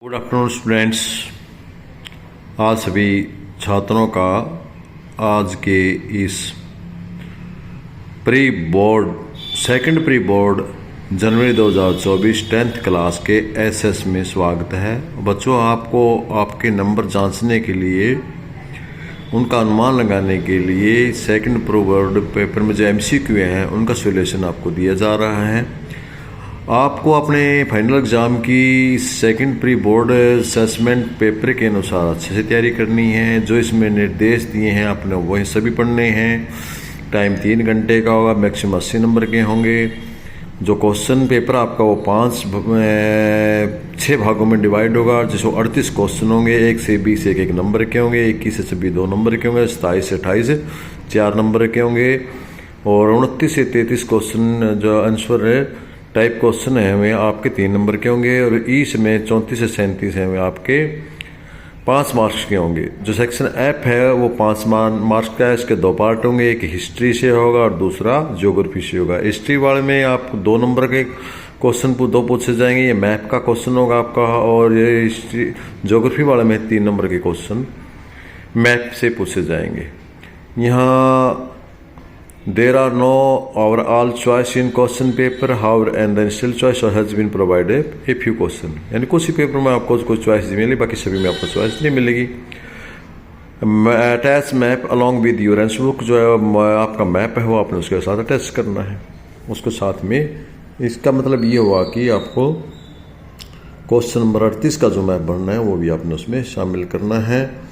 Good afternoon students. आज सभी छात्रों का आज के इस pre board second pre board जनवरी 2024 10th क्लास के एसएस में स्वागत है। बच्चों, आपको आपके नंबर जांचने के लिए, उनका अनुमान लगाने के लिए सेकंड प्री बोर्ड पेपर में जो एमसीक्यू हैं उनका सॉल्यूशन आपको दिया जा रहा है। आपको अपने फाइनल एग्ज़ाम की second pre board assessment paper के अनुसार अच्छे से तैयारी करनी है। जो इसमें निर्देश दिए हैं आपने वही सभी पढ़ने हैं। टाइम 3 घंटे का होगा, मैक्सिमम 80 नंबर के होंगे। जो क्वेश्चन पेपर आपका वो 6 भागों में डिवाइड होगा, जिसमें 38 क्वेश्चन होंगे। 1 से 20 1 नंबर के होंगे, 21 से 26 2 नंबर के होंगे, 27 से 28 4 नंबर के होंगे, और 29 से 33 क्वेश्चन जो आंसर है टाइप क्वेश्चन है वे आपके 3 नंबर के होंगे, और ईच में 34 से 37 हैं वे आपके 5 मार्क्स के होंगे। जो सेक्शन एफ है वो 5 मार्क्स का है। इसके 2 पार्ट होंगे, एक हिस्ट्री से होगा और दूसरा ज्योग्राफी से होगा। हिस्ट्री वाले में आपको 2 नंबर के क्वेश्चन 2 पूछे जाएंगे, ये मैप का क्वेश्चन होगा आपका, और ये हिस्ट्री ज्योग्राफी वाले में 3 नंबर के क्वेश्चन मैप से पूछे जाएंगे। यहाँ There are no overall choice in question paper, however, and the initial choice has been provided a few question। यानी कुछ ही पेपर में आपको कुछ चॉइस मिलेगी, बाकी सभी में आपको चॉइस नहीं मिलेगी। Attach map along with your answer book, जो है आपका मैप है वो आपने उसके साथ अटैच करना है उसके साथ में। इसका मतलब ये हुआ कि आपको क्वेश्चन नंबर 38 का जो मैप भरना है वो भी आपने उसमें शामिल करना है।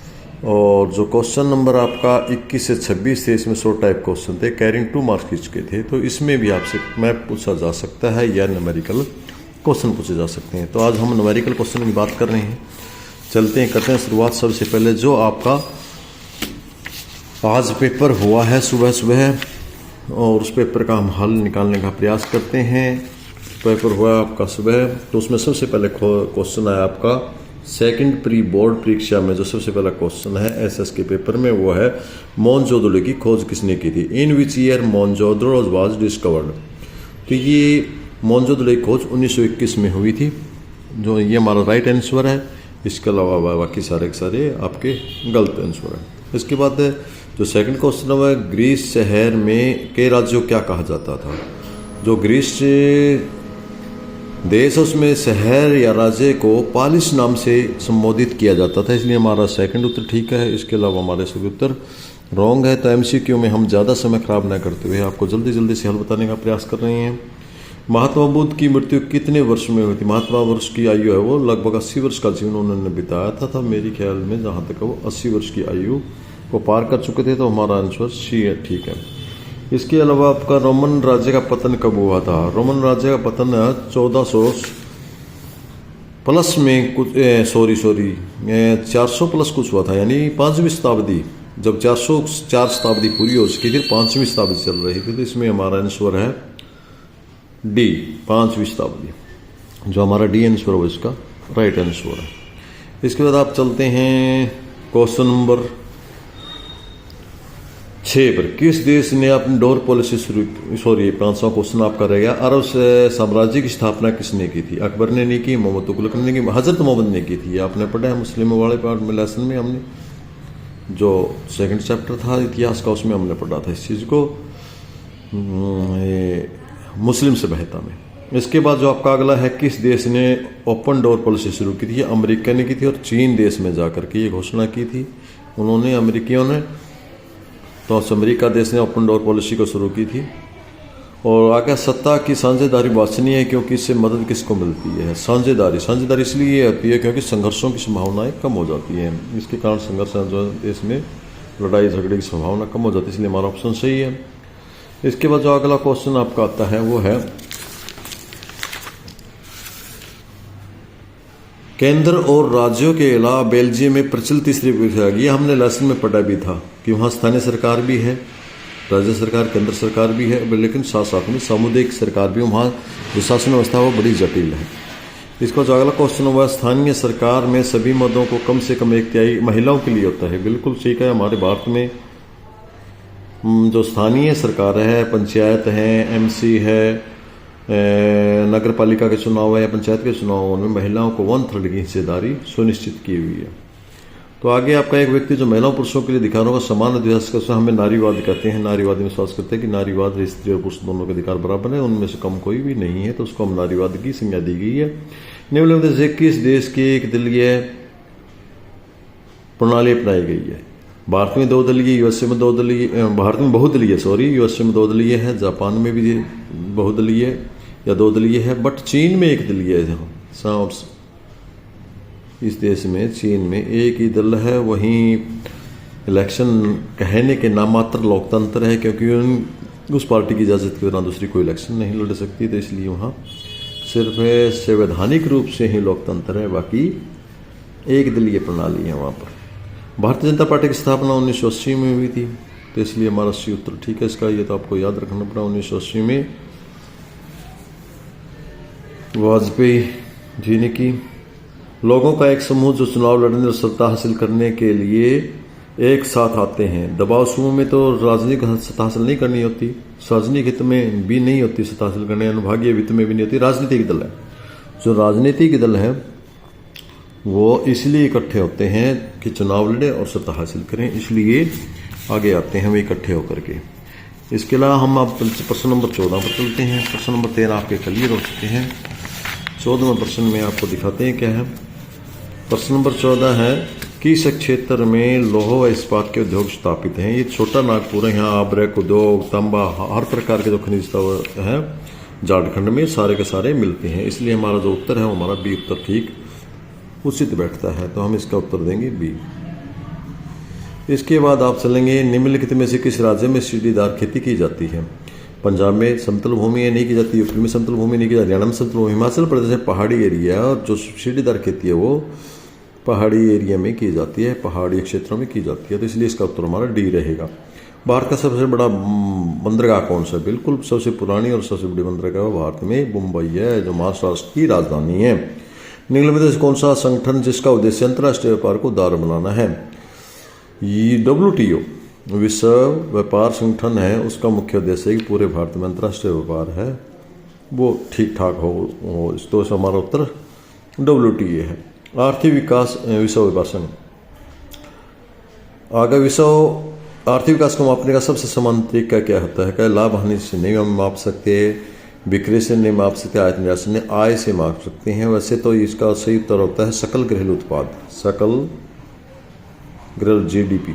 और जो क्वेश्चन नंबर आपका 21 से 26 थे, इसमें 100 टाइप क्वेश्चन थे, कैरिंग 2 मार्क्स खींच के थे, तो इसमें भी आपसे मैप पूछा जा सकता है या न्यूमेरिकल क्वेश्चन पूछे जा सकते हैं। तो आज हम न्यूमेरिकल क्वेश्चन की बात कर रहे हैं। चलते हैं, करते हैं शुरुआत। सबसे पहले जो आपका आज पेपर हुआ है सुबह, और उस पेपर का हम हल निकालने का प्रयास करते हैं। पेपर हुआ आपका सुबह, तो उसमें सबसे पहले क्वेश्चन आया आपका सेकंड प्री बोर्ड परीक्षा में। जो सबसे पहला क्वेश्चन है एसएस के पेपर में वो है, मोहनजोदड़ो की खोज किसने की थी? In which year Mohenjodaro was discovered. तो ये मोहनजोदड़ो की खोज 1921 में हुई थी, जो ये हमारा राइट आंसर है। इसके अलावा बाकी सारे के सारे आपके गलत आंसर है। इसके बाद जो सेकंड क्वेश्चन है, ग्रीस शहर में के राज्यों क्या कहा जाता था? जो ग्रीस देश उसमें शहर या राज्य को पालिस नाम से संबोधित किया जाता था, इसलिए हमारा सेकंड उत्तर ठीक है। इसके अलावा हमारे सभी उत्तर रॉन्ग है। तो एमसीक्यू में हम ज़्यादा समय खराब न करते हुए आपको जल्दी जल्दी से हल बताने का प्रयास कर रहे हैं। महात्मा बुद्ध की मृत्यु कितने वर्ष में हुई थी? महात्मा वर्ष की आयु है वो लगभग 80 वर्ष का जीवन उन्होंने बिताया था। मेरे ख्याल में जहाँ तक वो 80 वर्ष की आयु को पार कर चुके थे, तो हमारा आंसर सी है, ठीक है। इसके अलावा आपका रोमन राज्य का पतन कब हुआ था? रोमन राज्य का पतन 1400 प्लस में कुछ 400 प्लस कुछ हुआ था, यानी 5वीं शताब्दी। जब 404 शताब्दी पूरी हो चुकी थी, 5वीं शताब्दी चल रही थी, तो इसमें हमारा आंसर है डी, 5वीं शताब्दी। जो हमारा डी आंसर है इसका राइट आंसर है। इसके बाद आप चलते हैं क्वेश्चन नंबर 6 पर। किस देश ने अपनी डोर पॉलिसी शुरू की? 5वां क्वेश्चन आपका रहेगा। अरब साम्राज्य की स्थापना किसने की थी? अकबर ने नहीं की, मोहम्मद तुगलक ने की, हजरत मोहम्मद ने की थी। आपने पढ़ा है मुस्लिमों वाले पार्ट में लेसन में, हमने जो सेकंड चैप्टर था इतिहास का, उसमें हमने पढ़ा था इस चीज़ को, मुस्लिम सभ्यता में। इसके बाद जो आपका अगला है, किस देश ने ओपन डोर पॉलिसी शुरू की थी? अमेरिका ने की थी, और चीन देश में जाकर के ये घोषणा की थी उन्होंने, अमेरिकियों ने। तो अमेरिका देश ने ओपन डोर पॉलिसी को शुरू की थी। और आगे, सत्ता की साझेदारी वांछनीय है क्योंकि इससे मदद किसको मिलती है? साझेदारी इसलिए होती है क्योंकि संघर्षों की संभावनाएं कम हो जाती हैं। इसके कारण संघर्ष जो देश में लड़ाई झगड़े की संभावना कम हो जाती है, इसलिए हमारा ऑप्शन सही है। इसके बाद जो अगला क्वेश्चन आपका आता है वो है, केंद्र और राज्यों के अलावा बेल्जियम में प्रचलित तीसरी परीक्षा। ये हमने लेसन में पढ़ा भी था कि वहाँ स्थानीय सरकार भी है, राज्य सरकार, केंद्र सरकार भी है, लेकिन साथ साथ में सामुदायिक सरकार भी। वहाँ जो शासन व्यवस्था वो बड़ी जटिल है। इसका जो अगला क्वेश्चन हुआ, स्थानीय सरकार में सभी मदों को कम से कम 1/3 महिलाओं के लिए होता है। बिल्कुल ठीक है। हमारे भारत में जो स्थानीय सरकार है, पंचायत है, एमसी है, नगर पालिका के चुनाव या पंचायत के चुनावों में महिलाओं को 1/3 की हिस्सेदारी सुनिश्चित की हुई है। तो आगे आपका एक व्यक्ति जो महिलाओं पुरुषों के लिए अधिकारों का समान अधिवास का हमें नारीवाद कहते हैं। नारीवाद में विश्वास करते हैं कि नारीवाद स्त्री और पुरुष दोनों के अधिकार बराबर है, उनमें से कम कोई भी नहीं है, तो उसको हम नारीवाद की संज्ञा दी गई है। निम्नलिखित से किस देश की एक दलीय प्रणाली अपनाई गई है? भारत में 2 दलीय, यूएसए में 2 दलीय, भारत में बहुदलीय यूएसए में 2 दलीय है, जापान में भी बहुदलीय या 2 दलीय है, बट चीन में 1 दलीय है। इस देश में चीन में एक ही दल है। वहीं इलेक्शन कहने के नामात्र लोकतंत्र है, क्योंकि उस पार्टी की इजाज़त के बिना दूसरी कोई इलेक्शन नहीं लड़ सकती, तो इसलिए वहाँ सिर्फ संवैधानिक रूप से ही लोकतंत्र है, बाकी एक दलीय प्रणाली है वहाँ पर। भारतीय जनता पार्टी की स्थापना 1980 में हुई थी, तो इसलिए हमारा सी उत्तर ठीक है इसका। ये तो आपको याद रखना पड़ा। 1980 में वाजपेयी जी ने की। लोगों का एक समूह जो चुनाव लड़ने और सत्ता हासिल करने के लिए एक साथ आते हैं। दबाव समूह में तो राजनीतिक सत्ता हासिल नहीं करनी होती, सार्वजनिक हित में भी नहीं होती सत्ता हासिल करने, अनुभागीय वित्त में भी नहीं होती। राजनीतिक दल है, जो राजनीतिक दल है वो इसलिए इकट्ठे होते हैं कि चुनाव लड़े और सत्ता हासिल करें, इसलिए आगे आते हैं हम इकट्ठे होकर के। इसके अलावा हम आप प्रश्न नंबर 14 पर चलते हैं। प्रश्न नंबर 13 आपके क्लियर हो चुके हैं। 14वें प्रश्न में आपको दिखाते हैं क्या है। प्रश्न नंबर 14 है, किस क्षेत्र में लौह व इस्पात के उद्योग स्थापित हैं? ये छोटा नागपुर है, यहाँ आबरेक उद्योग, तांबा, हर प्रकार के जो खनिज है झारखंड में सारे के सारे मिलते हैं, इसलिए हमारा जो उत्तर है वो हमारा बी उत्तर ठीक उचित बैठता है, तो हम इसका उत्तर देंगे बी। इसके बाद आप चलेंगे, निम्नलिखित में से किस राज्य में सीढ़ीदार खेती की जाती है? पंजाब में समतल भूमि नहीं की जाती, यूपी में समतल भूमि नहीं की जाती, हरियाणा में समतल भूमि, हिमाचल प्रदेश में पहाड़ी एरिया, और जो सीढ़ीदार खेती है वो पहाड़ी एरिया में की जाती है, पहाड़ी क्षेत्रों में की जाती है, तो इसलिए इसका उत्तर हमारा डी रहेगा। भारत का सबसे बड़ा बंदरगाह कौन सा? बिल्कुल सबसे पुरानी और सबसे बड़ी बंदरगाह भारत में मुंबई है, जो महाराष्ट्र की राजधानी है। निम्नलिखित से कौन सा संगठन जिसका उद्देश्य अंतर्राष्ट्रीय व्यापार को उदार बनाना है? ये WTO विश्व व्यापार संगठन है, उसका मुख्य उद्देश्य है कि पूरे भारत में अंतर्राष्ट्रीय व्यापार है वो ठीक ठाक हो, तो हमारा उत्तर WTO है। आर्थिक विकास विश्व व्यापार संघ आगे विश्व आर्थिक विकास को मापने का सबसे समान तरीका क्या होता है? क्या लाभ हानि से नहीं हम माप सकते, बिक्री से नहीं माप सकते, आयत निर्यात से नहीं, आय से माप सकते हैं। वैसे तो इसका सही उत्तर होता है सकल घरेलू उत्पाद, सकल घरेलू GDP,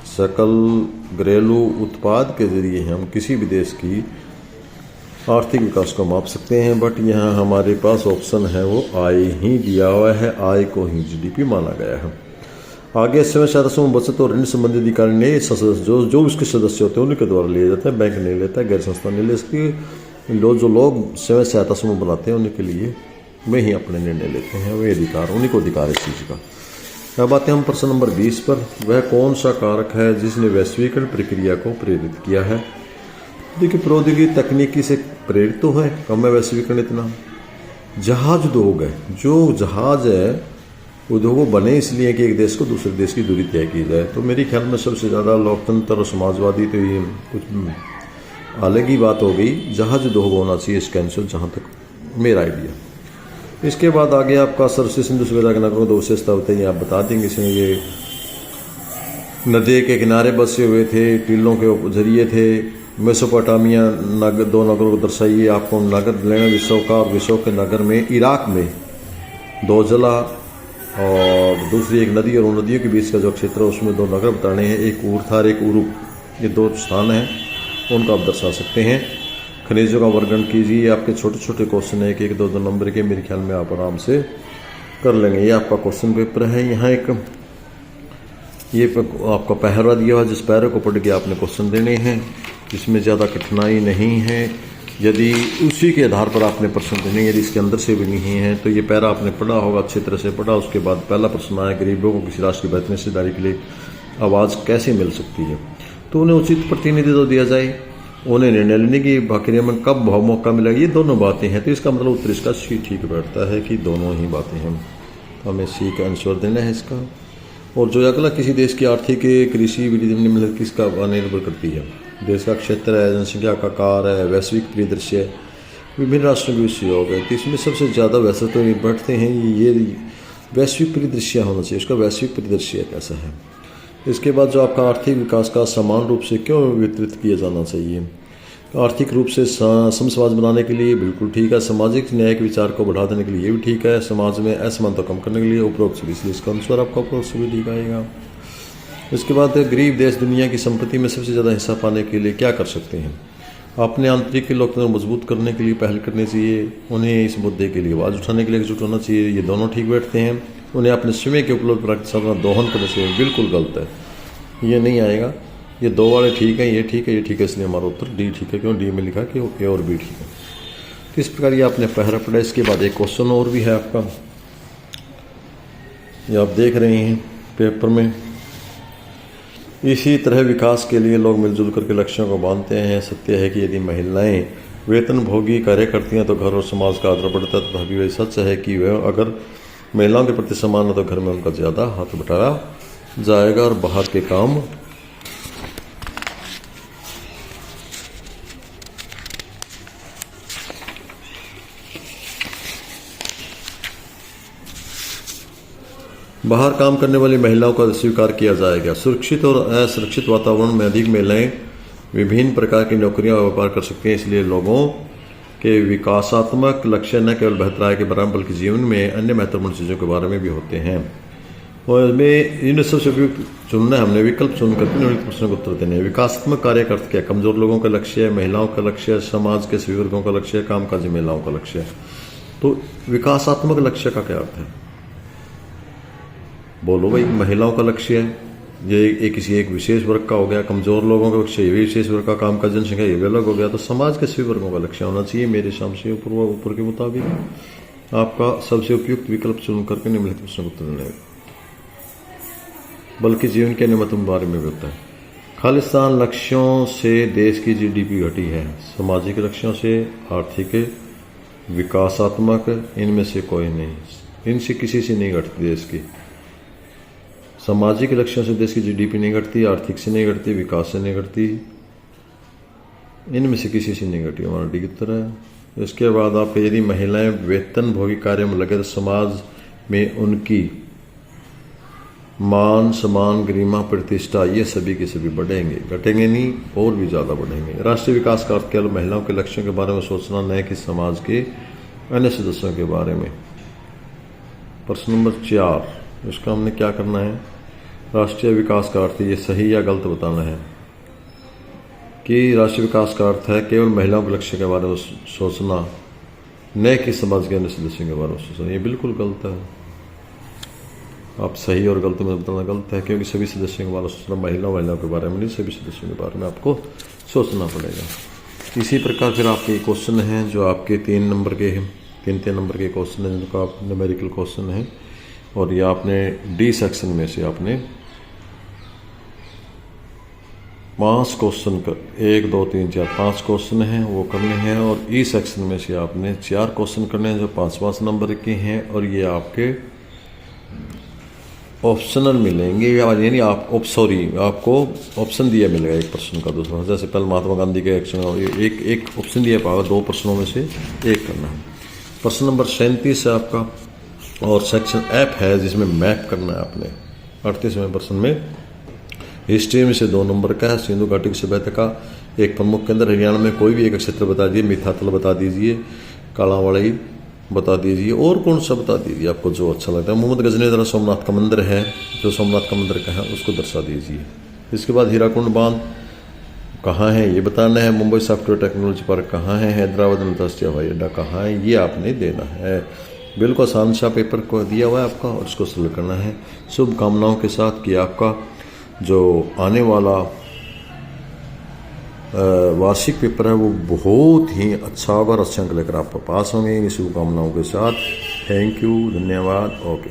सकल घरेलू उत्पाद के जरिए हम किसी भी देश की आर्थिक विकास को माप सकते हैं। बट यहाँ हमारे पास ऑप्शन है वो आय ही दिया हुआ है, आय को ही GDP माना गया है। आगे समय समूह बचत और ऋण संबंधी अधिकारी ने जो उसके सदस्य होते हैं उनके द्वारा लिए जाते हैं, बैंक नहीं लेता, गैर संस्था नहीं ले सकती। जो लोग स्वयं सहायता समूह बनाते हैं उनके लिए वे ही अपने निर्णय लेते हैं, वे अधिकार उन्हीं को अधिकार इस चीज़ का। अब आते हैं हम प्रश्न नंबर 20 पर। वह कौन सा कारक है जिसने वैश्वीकरण प्रक्रिया को प्रेरित किया है? देखिए, प्रौद्योगिकी तकनीकी से प्रेरित तो है, कम है वैश्वीकरण इतना। जहाज उद्योग है, जो जहाज है उद्योग बने इसलिए कि एक देश को दूसरे देश की दूरी तय की जाए, तो मेरे ख्याल में सबसे ज़्यादा लोकतंत्र और समाजवादी तो ये कुछ अलग ही बात हो गई। जहाज उद्योग होना चाहिए इसका आंसर, जहाँ तक मेरा आइडिया। इसके बाद आगे आपका सरस्वती सिंधु सभ्यता के नगरों 2 विशेषता बताइए, आप बता देंगे। इसमें ये नदी के किनारे बसे हुए थे, टीलों के जरिए थे। मेसोपोटामिया नगर 2 नगरों को दर्शाइए। आपको नगर लेना विश्व का, और विश्व के नगर में इराक में 2 जला और दूसरी एक नदी, और उन नदियों के बीच का जो क्षेत्र है उसमें 2 नगर बताने हैं, एक ऊर था और एक उरुक। ये 2 स्थान हैं, उनको आप दर्शा सकते हैं। खनिजों का वर्णन कीजिए। आपके छोटे छोटे क्वेश्चन है, 1-1, 2-2 नंबर के, मेरे ख्याल में आप आराम से कर लेंगे। ये आपका क्वेश्चन पेपर है। यहाँ एक ये आपका पहरा दिया हुआ, जिस पहरे को पढ़ के आपने क्वेश्चन देने हैं, इसमें ज़्यादा कठिनाई नहीं है। यदि उसी के आधार पर आपने प्रश्न देने, यदि इसके अंदर से भी नहीं है तो ये पैरा आपने पढ़ा होगा, अच्छी तरह से पढ़ा। उसके बाद पहला प्रश्न आया, गरीबों को किसी राष्ट्र की बेहतरीन हिस्सेदारी के लिए आवाज़ कैसे मिल सकती है? तो उन्हें उचित प्रतिनिधित्व दिया जाए, उन्हें निर्णय लेने की प्रक्रिया में कब मौका मिलेगा, ये दोनों बातें हैं। तो इसका मतलब उत्तर इसका सी ठीक बैठता है कि दोनों ही बातें हैं, तो हमें सी का आंसर देना है इसका। और जो अगला किसी देश की आर्थिक कृषि निम्नलिखित किसका निर्भर करती है। देश का क्षेत्र है, जनसंख्या का आकार है, वैश्विक परिदृश्य है, विभिन्न राष्ट्रों के विषय हो गए। तो इसमें सबसे ज़्यादा वैसे तो बढ़ते हैं ये वैश्विक परिदृश्य होना चाहिए, उसका वैश्विक परिदृश्य कैसा है। इसके बाद जो आपका आर्थिक विकास का समान रूप से क्यों वितरित किया जाना चाहिए। आर्थिक रूप से सम समाज बनाने के लिए बिल्कुल ठीक है, सामाजिक न्याय के विचार को बढ़ा देने के लिए ये भी ठीक है, समाज में असमानता कम करने के लिए उपरोक्त सभी, इसलिए इसका अनुसार आपका उपरोक्त सभी ठीक आएगा। इसके बाद गरीब देश दुनिया की संपत्ति में सबसे ज़्यादा हिस्सा पाने के लिए क्या कर सकते हैं। अपने आंतरिक लोकतंत्र मजबूत करने के लिए पहल करनी चाहिए, उन्हें इस मुद्दे के लिए आवाज़ उठाने के लिए एकजुट होना चाहिए, ये दोनों ठीक बैठते हैं। उन्हें अपने स्वयं के उपलब्ध प्राकृतिक साधनों का दोहन करने से बिल्कुल गलत है, ये नहीं आएगा। ये दो वाले ठीक है, ये ठीक है, ये ठीक है, इसलिए हमारा उत्तर डी ठीक है। क्यों, डी में लिखा कि ए और बी ठीक है। तो इस प्रकार ये आपने पहला पढ़ा। इसके बाद एक क्वेश्चन और भी है आपका, ये आप देख रहे हैं पेपर में। इसी तरह विकास के लिए लोग मिलजुल करके लक्ष्यों को बांधते हैं। सत्य है कि यदि महिलाएं वेतन भोगी कार्य करती हैं तो घर और समाज का आदर बढ़ता है, तथा भी वही सच है कि वह अगर महिलाओं के प्रति समान हो तो घर में उनका ज़्यादा हाथ बटाया जाएगा और बाहर के काम बाहर काम करने वाली महिलाओं का स्वीकार किया जाएगा। सुरक्षित और असुरक्षित वातावरण में अधिक महिलाएं विभिन्न प्रकार की नौकरियां और व्यापार कर सकती हैं। इसलिए लोगों के विकासात्मक लक्ष्य न केवल बेहतर आय के बराबर बल्कि जीवन में अन्य महत्वपूर्ण चीज़ों के बारे में भी होते हैं। और इसमें इन सबसे उपयुक्त चुनना है, हमने विकल्प चुनकर निम्नलिखित प्रश्नों का उत्तर देने हैं। विकासात्मक कार्य का अर्थ क्या है। कमजोर लोगों का लक्ष्य है, महिलाओं का लक्ष्य है, समाज के सभी वर्गों का लक्ष्य है, कामकाजी महिलाओं का लक्ष्य है। तो विकासात्मक लक्ष्य का क्या अर्थ है, बोलो भाई। महिलाओं का लक्ष्य है, ये किसी एक विशेष वर्ग का हो गया। कमजोर लोगों का लक्ष्य ये भी विशेष वर्ग का, काम का जनसंख्या ये भी अलग हो गया। तो समाज के सभी वर्गों का लक्ष्य होना चाहिए मेरे हिसाब से। ऊपर के मुताबिक आपका सबसे उपयुक्त विकल्प चुन करके निम्नलिखित प्रश्न को उत्तर देना, बल्कि जीवन के अन्य महत्वपूर्ण बारे में भी होता है। खालिस्तान लक्ष्यों से देश की जीडीपी घटी है, सामाजिक लक्ष्यों से, आर्थिक, विकासात्मक, इनमें से कोई नहीं। इनसे किसी से नहीं घटती देश की। सामाजिक लक्ष्यों से देश की जीडीपी नहीं घटती, आर्थिक से नहीं घटती, विकास से नहीं घटती, इनमें से किसी से नहीं घटी। हमारा डी उत्तर है। इसके बाद आप यदि महिलाएं वेतन भोगी कार्य में लगे तो समाज में उनकी मान, सम्मान, गरिमा, प्रतिष्ठा ये सभी के सभी बढ़ेंगे, घटेंगे नहीं और भी ज़्यादा बढ़ेंगे। राष्ट्रीय विकास का अर्थ केवल महिलाओं के लक्ष्यों के बारे में सोचना न कि समाज के अन्य सदस्यों के बारे में। प्रश्न नंबर 4, इसका हमने क्या करना है। राष्ट्रीय विकास का अर्थ ये सही या गलत बताना है कि राष्ट्रीय विकास का अर्थ है केवल महिलाओं के लक्ष्य के बारे में सोचना न कि समाज के अन्य सदस्यों के बारे में सोचना। ये बिल्कुल गलत है। आप सही और गलत में बताना गलत है, क्योंकि सभी सदस्यों के बारे में सोचना, महिलाओं के बारे में नहीं, सभी सदस्यों के बारे में आपको सोचना पड़ेगा। इसी प्रकार फिर आपके क्वेश्चन हैं जो आपके 3 नंबर के हैं, 3 नंबर के क्वेश्चन हैं जिनका आप न्यूमेरिकल क्वेश्चन है। और ये आपने डी सेक्शन में से आपने 5 क्वेश्चन कर 1 2 3 4 5 क्वेश्चन हैं वो करने हैं। और ई सेक्शन में से आपने 4 क्वेश्चन करने हैं जो 5 नंबर के हैं। और ये आपके ऑप्शनल मिलेंगे, यानी आप आपको ऑप्शन दिया मिलेगा एक प्रश्न का दूसरा। जैसे पहले महात्मा गांधी के एक ऑप्शन दिया पाएगा, 2 प्रश्नों में से एक करना है। प्रश्न नंबर 37 है आपका, और सेक्शन एफ है जिसमें मैप करना है आपने। 38वें प्रश्न में हिस्ट्री में से 2 नंबर का है। सिंधु घाटी की सभ्यता का एक प्रमुख केंद्र हरियाणा में कोई भी एक क्षेत्र बता दीजिए। मिथातल बता दीजिए, कालावाड़ी बता दीजिए, और कौन सा बता दीजिए आपको जो अच्छा लगता है। मोहम्मद गजनी द्वारा सोमनाथ का मंदिर है, जो सोमनाथ का मंदिर का है उसको दर्शा दीजिए। इसके बाद हीराकुंड बांध कहाँ है ये बताना है। मुंबई सॉफ्टवेयर टेक्नोलॉजी पार्क कहाँ है। हैदराबाद अंतर्राष्ट्रीय हवाई अड्डा कहाँ है, ये आपने देना है। बिल्कुल आसान सा पेपर को दिया हुआ है आपका, और इसको सॉल्व करना है। शुभकामनाओं के साथ कि आपका जो आने वाला वार्षिक पेपर है वो बहुत ही अच्छा होगा और अच्छे अंक लेकर आप पास होंगे। इन शुभकामनाओं के साथ थैंक यू, धन्यवाद, ओके।